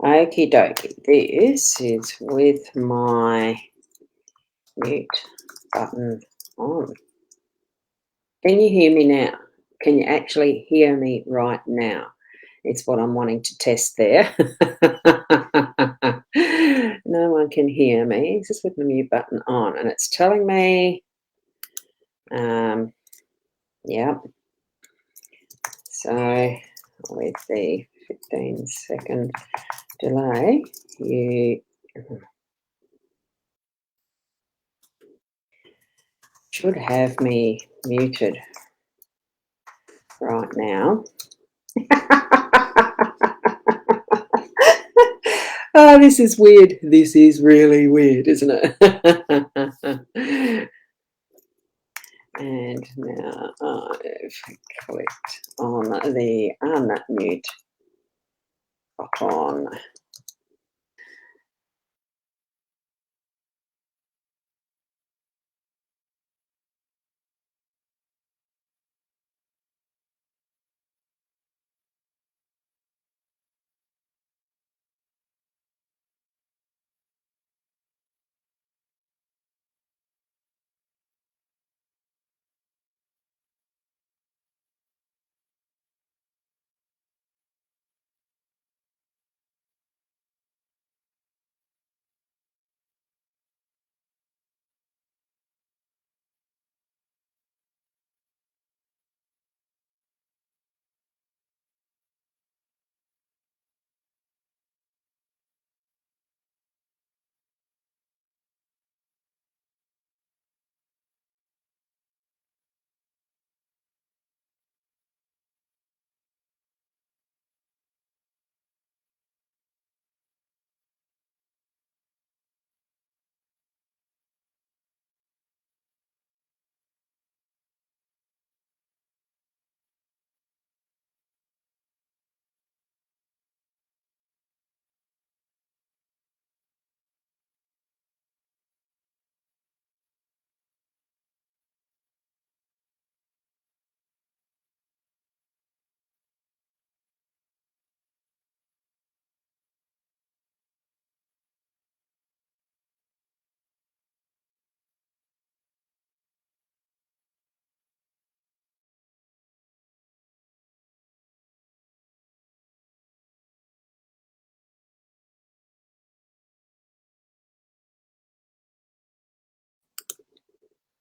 Okie dokie. This is with my mute button on. Can you hear me now? Can you actually hear me right now? It's what I'm wanting to test there. No one can hear me. It's just with the mute button on, and it's telling me, yeah. So with the 15-second delay, you should have me muted right now. Oh, this is weird. This is really weird, isn't it? And now I've clicked on the unmute button.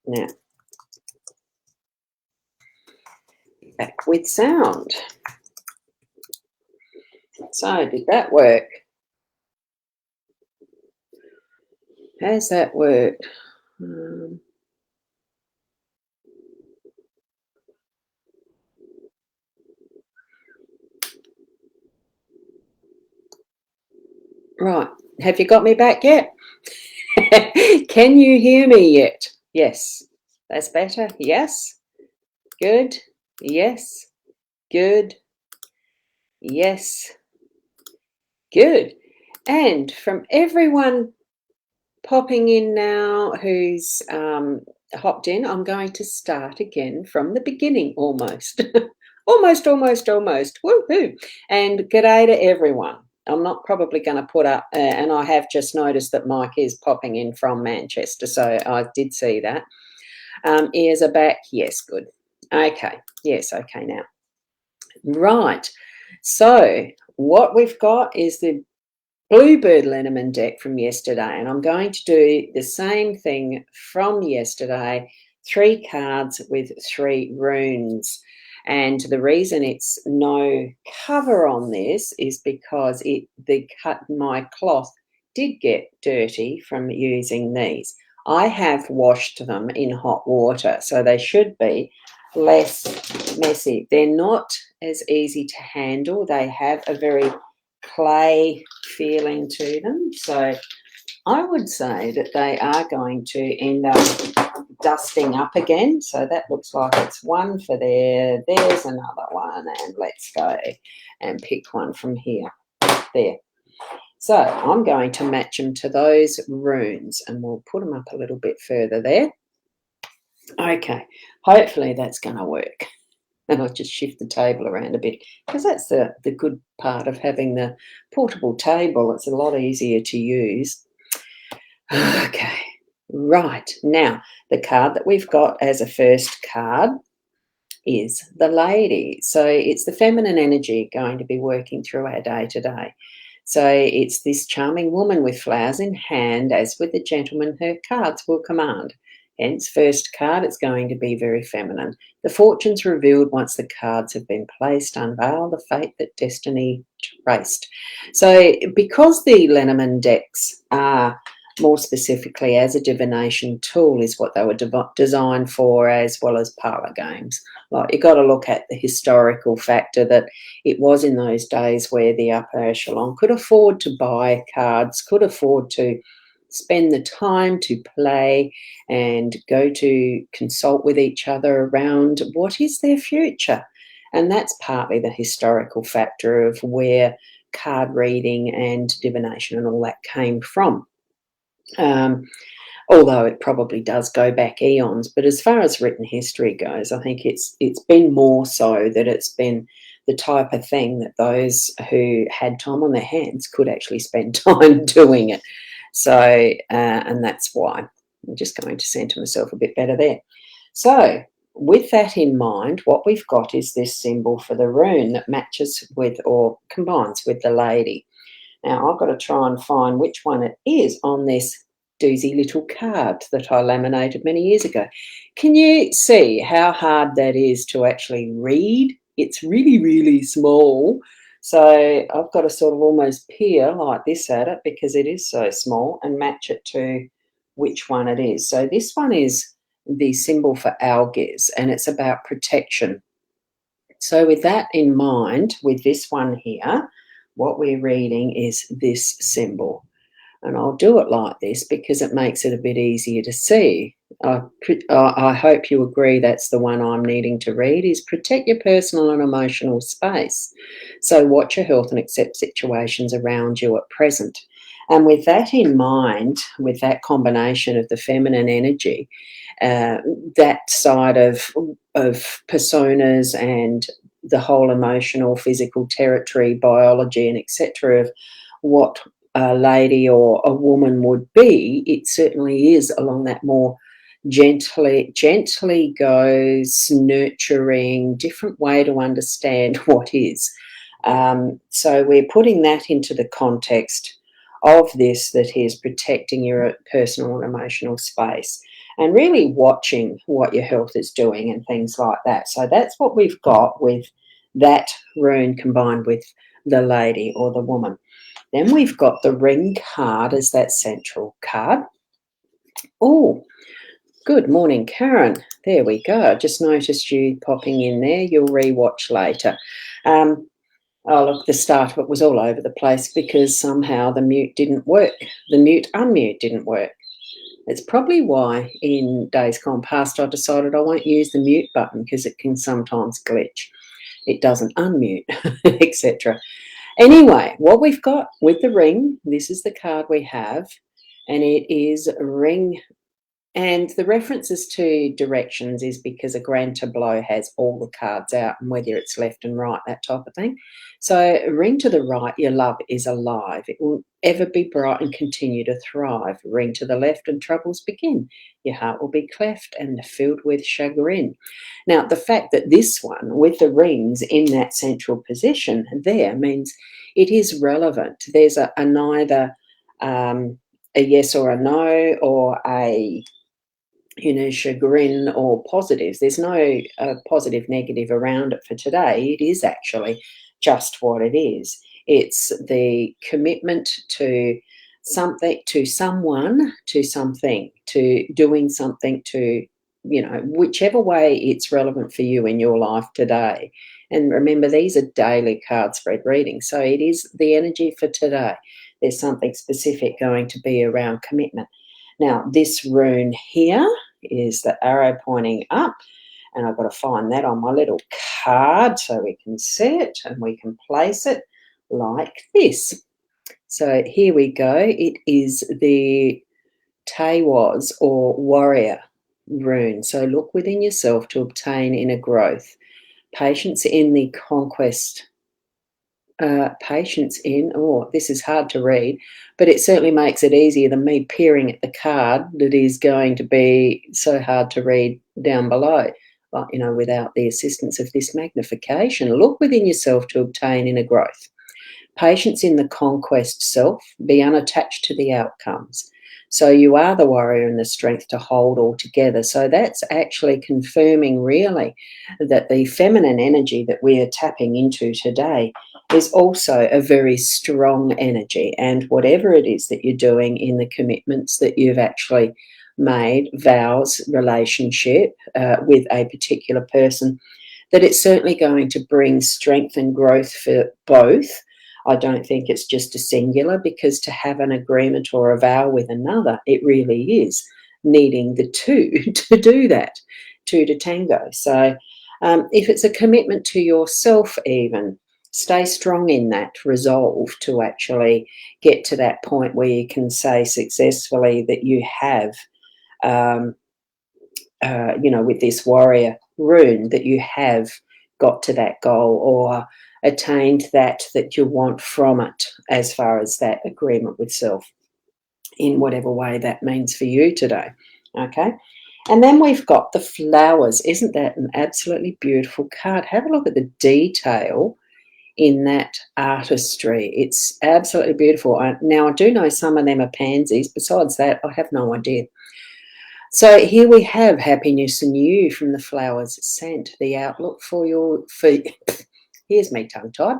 Now, back with sound. So, did that work? Has that worked? Right. Have you got me back yet? Can you hear me yet? Yes. That's better. Yes. Good. Yes. Good. Yes. Good. And from everyone popping in now who's hopped in, I'm going to start again from the beginning almost. almost. Woohoo. And g'day to everyone. I'm not probably going to put up, and I have just noticed that Mike is popping in from Manchester, so I did see that. Ears are back. Yes, good. Okay. Yes, okay now. Right. So what we've got is the Bluebird LENORMAND deck from yesterday, and I'm going to do the same thing from yesterday, 3 cards with 3 runes. And the reason it's no cover on this is because my cloth did get dirty from using these. I have washed them in hot water, so they should be less messy. They're not as easy to handle. They have a very clay feeling to them, so I would say that they are going to end up dusting up again. So that looks like it's one for there. There's another one, and let's go and pick one from here. There. So I'm going to match them to those runes, and we'll put them up a little bit further there. Okay, hopefully that's going to work. And I'll just shift the table around a bit because that's the good part of having the portable table. It's a lot easier to use. Okay, right. Now, the card that we've got as a first card is the lady. So it's the feminine energy going to be working through our day to day. So it's this charming woman with flowers in hand, as with the gentleman, her cards will command. Hence, first card, it's going to be very feminine. The fortunes revealed once the cards have been placed, unveil the fate that destiny traced. So because the Lenormand decks are more specifically as a divination tool is what they were designed for, as well as parlour games. Like, you've got to look at the historical factor that it was in those days where the upper echelon could afford to buy cards, could afford to spend the time to play and go to consult with each other around what is their future. And that's partly the historical factor of where card reading and divination and all that came from. Although it probably does go back eons, but as far as written history goes, I think it's been more so that it's been the type of thing that those who had time on their hands could actually spend time doing it. So, and that's why. I'm just going to center myself a bit better there. So, with that in mind, what we've got is this symbol for the rune that matches with or combines with the lady. Now, I've got to try and find which one it is on this doozy little card that I laminated many years ago. Can you see how hard that is to actually read? It's really, really small. So I've got to sort of almost peer like this at it because it is so small and match it to which one it is. So this one is the symbol for Algiz, and it's about protection. So with that in mind, with this one here, what we're reading is this symbol. And I'll do it like this because it makes it a bit easier to see. I hope you agree that's the one I'm needing to read, is protect your personal and emotional space. So watch your health and accept situations around you at present. And with that in mind, with that combination of the feminine energy, that side of personas and the whole emotional, physical territory, biology, and etc. of what a lady or a woman would be, it certainly is along that more gently goes, nurturing, different way to understand what is. So we're putting that into the context of this, that is protecting your personal and emotional space and really watching what your health is doing and things like that. So that's what we've got with that rune combined with the lady or the woman. Then we've got the ring card as that central card. Oh, good morning, Karen. There we go. Just noticed you popping in there. You'll rewatch later. Oh, look, the start of it was all over the place because somehow the mute didn't work. The mute-unmute didn't work. It's probably why in days gone past I decided I won't use the mute button because it can sometimes glitch. It doesn't unmute, etc. Anyway, what we've got with the ring, this is the card we have, and it is a ring. And the references to directions is because a grand tableau has all the cards out and whether it's left and right, that type of thing. So ring to the right, your love is alive. It will ever be bright and continue to thrive. Ring to the left and troubles begin. Your heart will be cleft and filled with chagrin. Now, the fact that this one with the rings in that central position there means it is relevant. There's a neither a yes or a no or a chagrin or positives. There's no positive, negative around it for today. It is actually just what it is. It's the commitment to something, to someone, to something, to doing something, to, whichever way it's relevant for you in your life today. And remember, these are daily card spread readings. So it is the energy for today. There's something specific going to be around commitment. Now, this rune here is the arrow pointing up, and I've got to find that on my little card so we can see it and we can place it like this. So here we go. It is the Tawaz or warrior rune. So look within yourself to obtain inner growth. Patience in the conquest. Patience in, oh, this is hard to read, but it certainly makes it easier than me peering at the card that is going to be so hard to read down below. But, you know, without the assistance of this magnification, look within yourself to obtain inner growth. Patience in the conquest self, be unattached to the outcomes. So you are the warrior and the strength to hold all together. So that's actually confirming really that the feminine energy that we are tapping into today is also a very strong energy. And whatever it is that you're doing in the commitments that you've actually made, vows, relationship with a particular person, that it's certainly going to bring strength and growth for both. I don't think it's just a singular, because to have an agreement or a vow with another, it really is needing the two to do that, two to tango. So if it's a commitment to yourself even, stay strong in that resolve to actually get to that point where you can say successfully that you have, you know, with this warrior rune, that you have got to that goal or attained that you want from it, as far as that agreement with self, in whatever way that means for you today. Okay. And then we've got the flowers. Isn't that an absolutely beautiful card? Have a look at the detail in that artistry. It's absolutely beautiful. Now, I do know some of them are pansies. Besides that, I have no idea. So here we have happiness in you from the flowers scent, the outlook for your, here's me tongue-tied,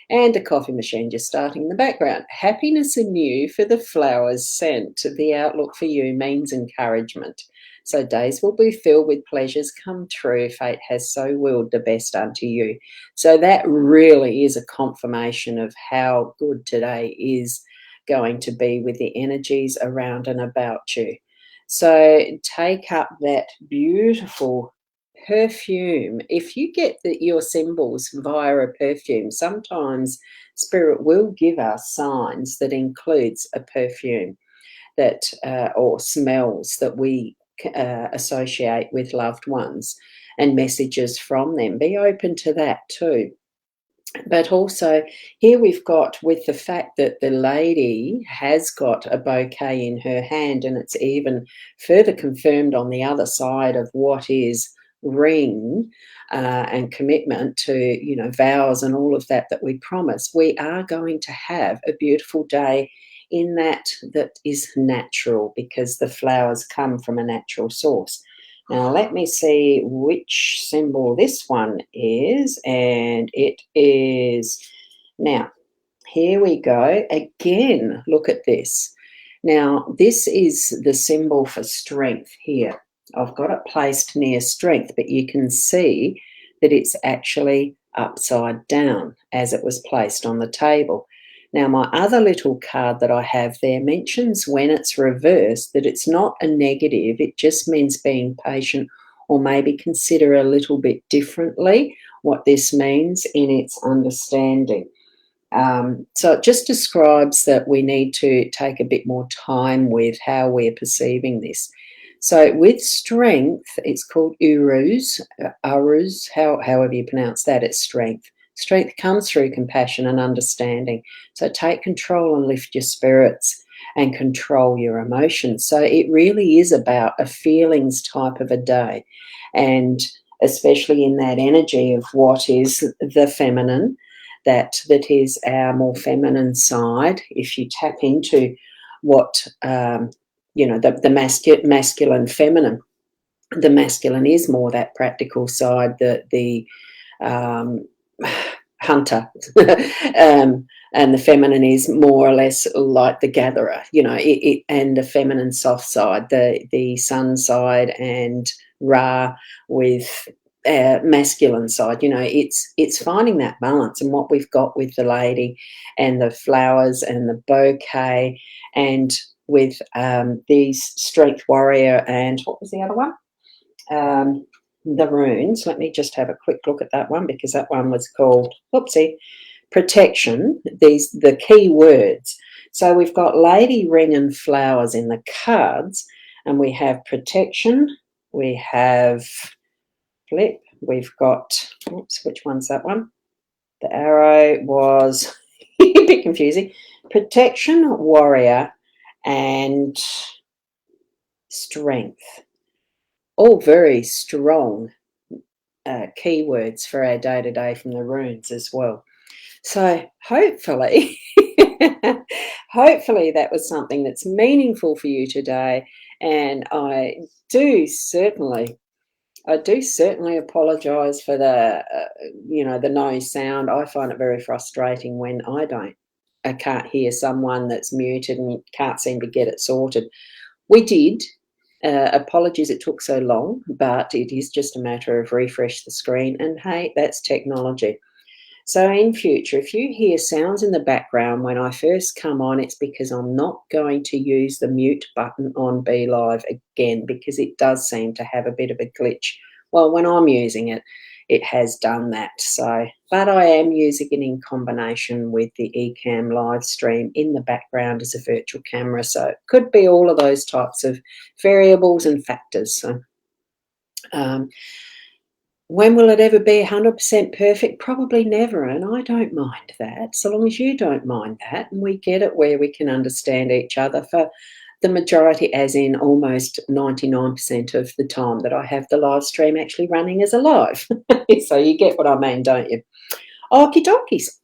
and a coffee machine just starting in the background. Happiness in you for the flowers scent, the outlook for you means encouragement. So days will be filled with pleasures come true. Fate has so willed the best unto you. So that really is a confirmation of how good today is going to be with the energies around and about you. So take up that beautiful perfume. If you get your symbols via a perfume, sometimes Spirit will give us signs that includes a perfume that or smells that we associate with loved ones, and messages from them. Be open to that too. But also here we've got, with the fact that the lady has got a bouquet in her hand, and it's even further confirmed on the other side of what is ring and commitment to, you know, vows and all of that we promise. We are going to have a beautiful day in that is natural, because the flowers come from a natural source. Now, let me see which symbol this one is, and it is, now, here we go. Again, look at this. Now, this is the symbol for strength here. I've got it placed near strength, but you can see that it's actually upside down as it was placed on the table. Now, my other little card that I have there mentions when it's reversed that it's not a negative. It just means being patient, or maybe consider a little bit differently what this means in its understanding. So it just describes that we need to take a bit more time with how we're perceiving this. So with strength, it's called urus, however you pronounce that, it's strength. Strength comes through compassion and understanding. So take control and lift your spirits and control your emotions. So it really is about a feelings type of a day, and especially in that energy of what is the feminine, that is our more feminine side. If you tap into what, you know, the masculine feminine, the masculine is more that practical side, the hunter, and the feminine is more or less like the gatherer, you know, and the feminine soft side, the sun side, and Ra with masculine side. You know, it's finding that balance, and what we've got with the lady and the flowers and the bouquet, and with these strength warrior, and what was the other one? The runes. Let me just have a quick look at that one, because that one was called, oopsie, protection. The key words. So we've got lady, ring, and flowers in the cards, and we have protection, we have flip, we've got, oops, which one's that one? The arrow was a bit confusing. Protection, warrior, and strength. All very strong keywords for our day-to-day from the runes as well. So hopefully, hopefully that was something that's meaningful for you today. And I do certainly apologise for the, the no sound. I find it very frustrating when I can't hear someone that's muted and can't seem to get it sorted. We did. Apologies it took so long, but it is just a matter of refresh the screen. And hey, that's technology. So in future, if you hear sounds in the background when I first come on, it's because I'm not going to use the mute button on Be Live again, because it does seem to have a bit of a glitch. Well, when I'm using it, it has done that. So, but I am using it in combination with the Ecamm live stream in the background as a virtual camera. So it could be all of those types of variables and factors. So, when will it ever be 100% perfect? Probably never, and I don't mind that, so long as you don't mind that, and we get it where we can understand each other for the majority, as in almost 99% of the time that I have the live stream actually running as a live. So you get what I mean, don't you? Okie dokies.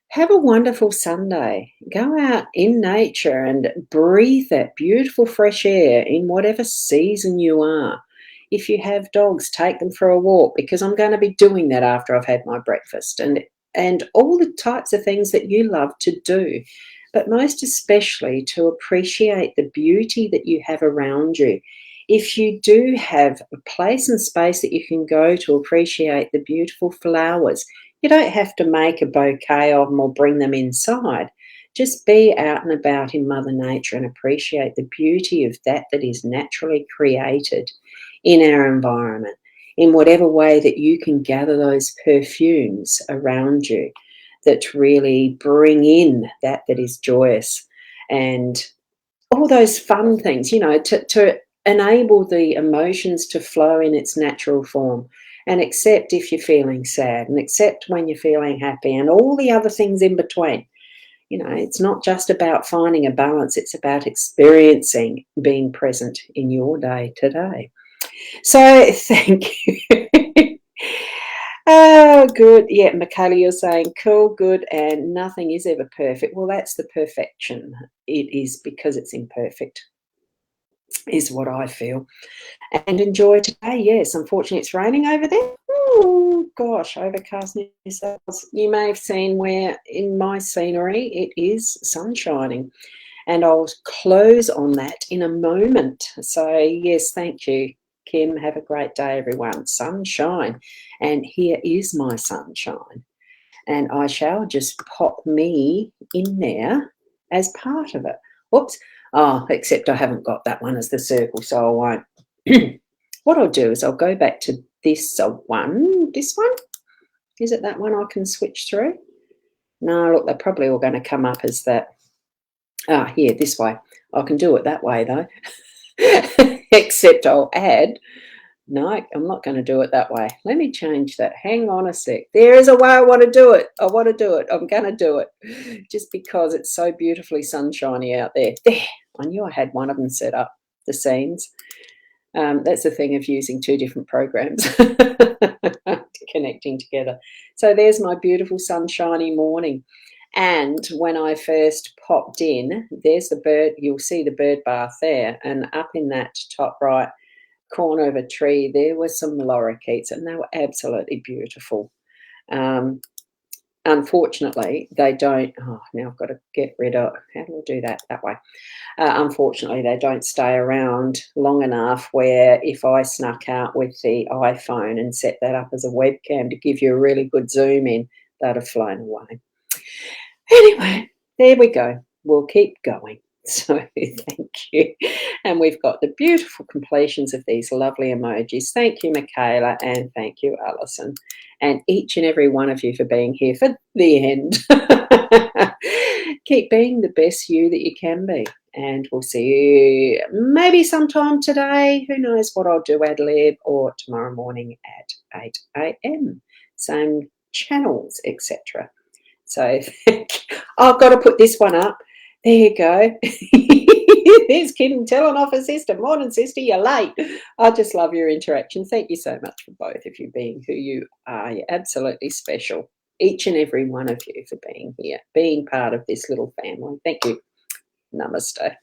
Have a wonderful Sunday. Go out in nature and breathe that beautiful fresh air in whatever season you are. If you have dogs, take them for a walk, because I'm going to be doing that after I've had my breakfast, and all the types of things that you love to do, but most especially to appreciate the beauty that you have around you. If you do have a place and space that you can go to appreciate the beautiful flowers, you don't have to make a bouquet of them or bring them inside. Just be out and about in Mother Nature and appreciate the beauty of that is naturally created in our environment, in whatever way that you can gather those perfumes around you that really bring in that is joyous, and all those fun things, to enable the emotions to flow in its natural form, and accept if you're feeling sad, and accept when you're feeling happy, and all the other things in between. It's not just about finding a balance, it's about experiencing being present in your day today. So thank you. Oh, good. Yeah, Michaela, you're saying cool, good, and nothing is ever perfect. Well, that's the perfection. It is because it's imperfect, is what I feel. And enjoy today. Yes, unfortunately, it's raining over there. Oh, gosh, overcast New South Wales. You may have seen where in my scenery it is sun shining. And I'll close on that in a moment. So, yes, thank you, Kim. Have a great day, everyone. Sunshine. And here is my sunshine. And I shall just pop me in there as part of it. Whoops. Oh, except I haven't got that one as the circle, so I won't. What I'll do is I'll go back to this one. This one? Is it that one I can switch through? No, look, they're probably all going to come up as that. Ah, here, this way. I can do it that way, though. Except I'll add. No, I'm not going to do it that way. Let me change that. Hang on a sec. There is a way I want to do it. I want to do it. I'm going to do it. Just because it's so beautifully sunshiny out there. There. I knew I had one of them set up, the scenes. That's the thing of using two different programs. Connecting together. So there's my beautiful sunshiny morning. And when I first popped in, there's the bird, you'll see the bird bath there, and up in that top right corner of a tree, there were some lorikeets, and they were absolutely beautiful. Unfortunately, they don't, now I've got to get rid of, how do I do that? That way. Unfortunately, they don't stay around long enough where if I snuck out with the iPhone and set that up as a webcam to give you a really good zoom in, they'd have flown away. Anyway, there we go. We'll keep going. So thank you. And we've got the beautiful completions of these lovely emojis. Thank you, Michaela, and thank you, Alison. and each and every one of you for being here for the end. Keep being the best you that you can be. And we'll see you maybe sometime today. Who knows what I'll do, ad lib, or tomorrow morning at 8 a.m. Same channels, etc. So I've got to put this one up. There you go. There's Kim telling off her sister. Morning, sister, you're late. I just love your interaction. Thank you so much for both of you being who you are. You're absolutely special. Each and every one of you for being here, being part of this little family. Thank you. Namaste.